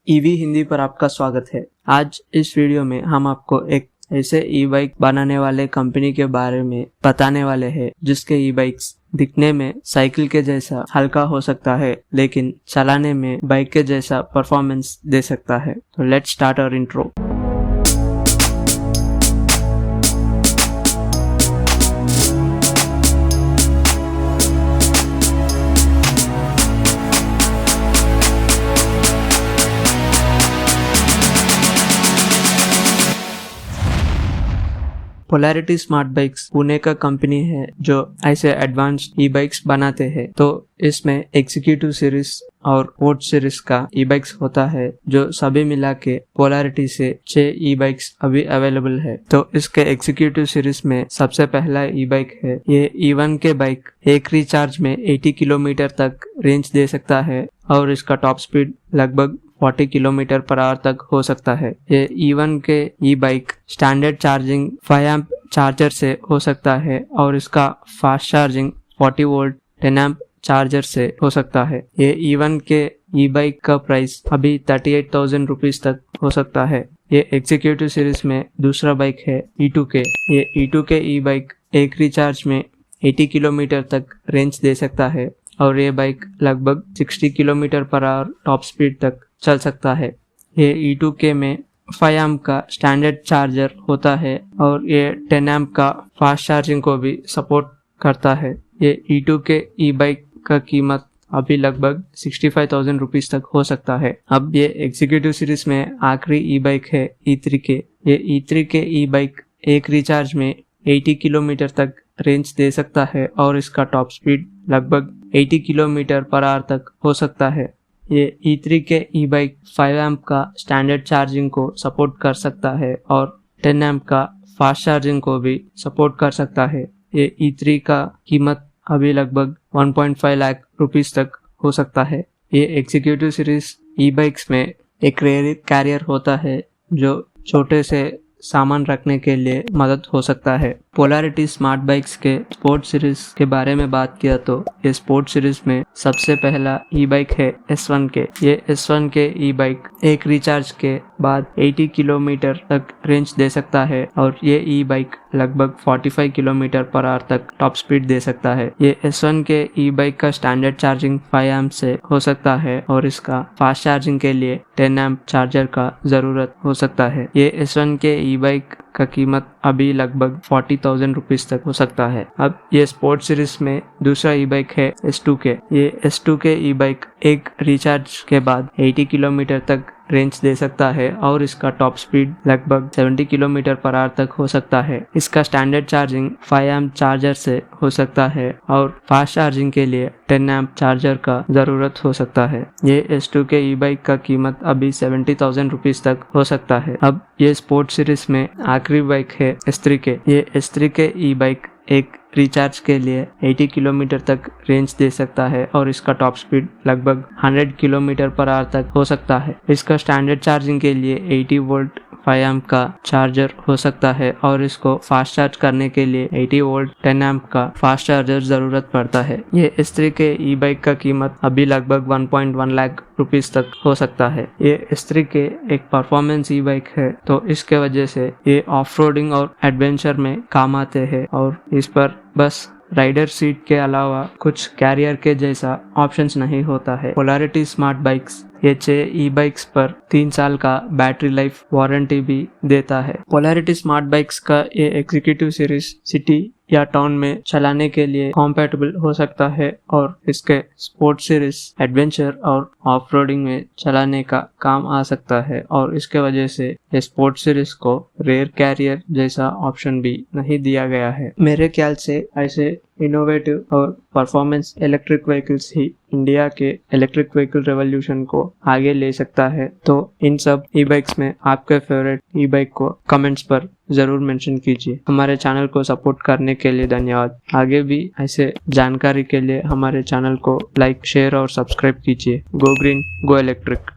EV Hindi पर आपका स्वागत है। आज इस वीडियो में हम आपको एक ऐसे ई बाइक बनाने वाले कंपनी के बारे में बताने वाले हैं जिसके ई बाइक्स दिखने में साइकिल के जैसा हल्का हो सकता है लेकिन चलाने में बाइक के जैसा परफॉर्मेंस दे सकता है। तो let's start our intro. Polarity smart bikes Pune का कंपनी है जो ऐसे एडवांस्ड ई बाइक्स बनाते हैं। तो इसमें एग्जीक्यूटिव सीरीज और स्पोर्ट सीरीज का ई बाइक्स होता है जो सभी मिला के पोलैरिटी से 6 ई बाइक्स अभी अवेलेबल है। तो इसके एग्जीक्यूटिव सीरीज में सबसे पहला ई बाइक है ये E1 के बाइक। एक रिचार्ज में 80 किलोमीटर तक रेंज दे सकता है और इसका टॉप स्पीड लगभग 40 किलोमीटर पर आवर तक हो सकता है। ये E1 के e bike standard charging 5 amp charger से हो सकता है और इसका fast charging 40 volt 10 amp charger से हो सकता है। ये E1 के ई बाइक का प्राइस अभी 38,000 रुपीज तक हो सकता है। ये एग्जीक्यूटिव सीरीज में दूसरा बाइक है E2 के। ये E2 के ई बाइक एक रिचार्ज में 80 किलोमीटर तक रेंज दे सकता है और ये बाइक लगभग 60 kilometre per hour top speed तक चल सकता है। ये E2 के में 5 एम्प का स्टैंडर्ड चार्जर होता है और ये 10 एम्प का फास्ट चार्जिंग को भी सपोर्ट करता है। ये E2 के ई बाइक का कीमत अभी लगभग 65,000 रुपीज तक हो सकता है। अब ये एग्जीक्यूटिव सीरीज में आखिरी ई बाइक है E3 के। ये E3 के ई बाइक एक रिचार्ज में 80 किलोमीटर तक रेंज दे सकता है और इसका टॉप स्पीड लगभग 80 किलोमीटर पर आवर तक हो सकता है। ये E3 के ई बाइक 5 एम्प का स्टैंडर्ड चार्जिंग को सपोर्ट कर सकता है और 10 एम्प का फास्ट चार्जिंग को भी सपोर्ट कर सकता है। ये E3 का कीमत अभी लगभग 1.5 लाख रुपीस तक हो सकता है। ये एग्जीक्यूटिव सीरीज ई बाइक्स में एक रेयर कैरियर होता है जो छोटे से सामान रखने के लिए मदद हो सकता है। पोलैरिटी स्मार्ट बाइक्स के स्पोर्ट सीरीज के बारे में बात किया तो ये स्पोर्ट सीरीज में सबसे पहला ई बाइक है S1 के। ये S1 के ई बाइक एक रिचार्ज के बाद 80 किलोमीटर तक रेंज दे सकता है और ये ई बाइक लगभग 45 किलोमीटर पर आवर तक टॉप स्पीड दे सकता है। ये S1 के ई बाइक का स्टैंडर्ड चार्जिंग 5 एम्प से हो सकता है और इसका फास्ट चार्जिंग के लिए 10 एम्प चार्जर का जरूरत हो सकता है। ये S1 के ई बाइक का कीमत अभी लगभग 40,000 रुपीज तक हो सकता है। अब ये स्पोर्ट सीरीज में दूसरा ई बाइक है S2 के। ये S2 के ई बाइक एक रिचार्ज के बाद 80 किलोमीटर तक रेंज दे सकता है और इसका टॉप स्पीड लगभग 70 किलोमीटर पर आवर तक हो सकता है। इसका स्टैंडर्ड चार्जिंग 5 एम्प चार्जर से हो सकता है और फास्ट चार्जिंग के लिए 10 एम्प चार्जर का जरूरत हो सकता है। ये S2 के ई बाइक का कीमत अभी 70,000 रुपीज तक हो सकता है। अब ये स्पोर्ट सीरीज में आखिरी बाइक है S3 के। ये S3 के ई बाइक एक रिचार्ज के लिए 80 किलोमीटर तक रेंज दे सकता है और इसका टॉप स्पीड लगभग 100 किलोमीटर पर आवर तक हो सकता है। इसका स्टैंडर्ड चार्जिंग के लिए 80 वोल्ट 5 एम्प का चार्जर हो सकता है और इसको फास्ट चार्ज करने के लिए 80 वोल्ट 10 एम्प का फास्ट चार्जर जरूरत पड़ता है। ये S3 के ई बाइक का कीमत अभी लगभग 1.1 लाख रुपीस तक हो सकता है। ये S3 के एक परफॉर्मेंस ई बाइक है तो इसके वजह से ये ऑफ रोडिंग और एडवेंचर में काम आते हैं और इस पर बस राइडर सीट के अलावा कुछ कैरियर के जैसा ऑप्शंस नहीं होता है। पोलैरिटी स्मार्ट बाइक्स ये 6 ई बाइक्स पर 3 साल का बैटरी लाइफ वारंटी भी देता है। पोलैरिटी स्मार्ट बाइक्स का ये एग्जीक्यूटिव सीरीज सिटी या टाउन में चलाने के लिए कॉम्पैटिबल हो सकता है और इसके स्पोर्ट सीरीज एडवेंचर और ऑफ रोडिंग में चलाने का काम आ सकता है और इसके वजह से ये स्पोर्ट सीरीज को रेयर कैरियर जैसा ऑप्शन भी नहीं दिया गया है। मेरे ख्याल से ऐसे इनोवेटिव और परफॉर्मेंस इलेक्ट्रिक व्हीकल्स ही इंडिया के इलेक्ट्रिक व्हीकल रेवोल्यूशन को आगे ले सकता है। तो इन सब ई बाइक्स में आपके फेवरेट ई बाइक को कमेंट्स पर जरूर मेंशन कीजिए। हमारे चैनल को सपोर्ट करने के लिए धन्यवाद। आगे भी ऐसे जानकारी के लिए हमारे चैनल को लाइक शेयर और सब्सक्राइब कीजिए। Go green go electric.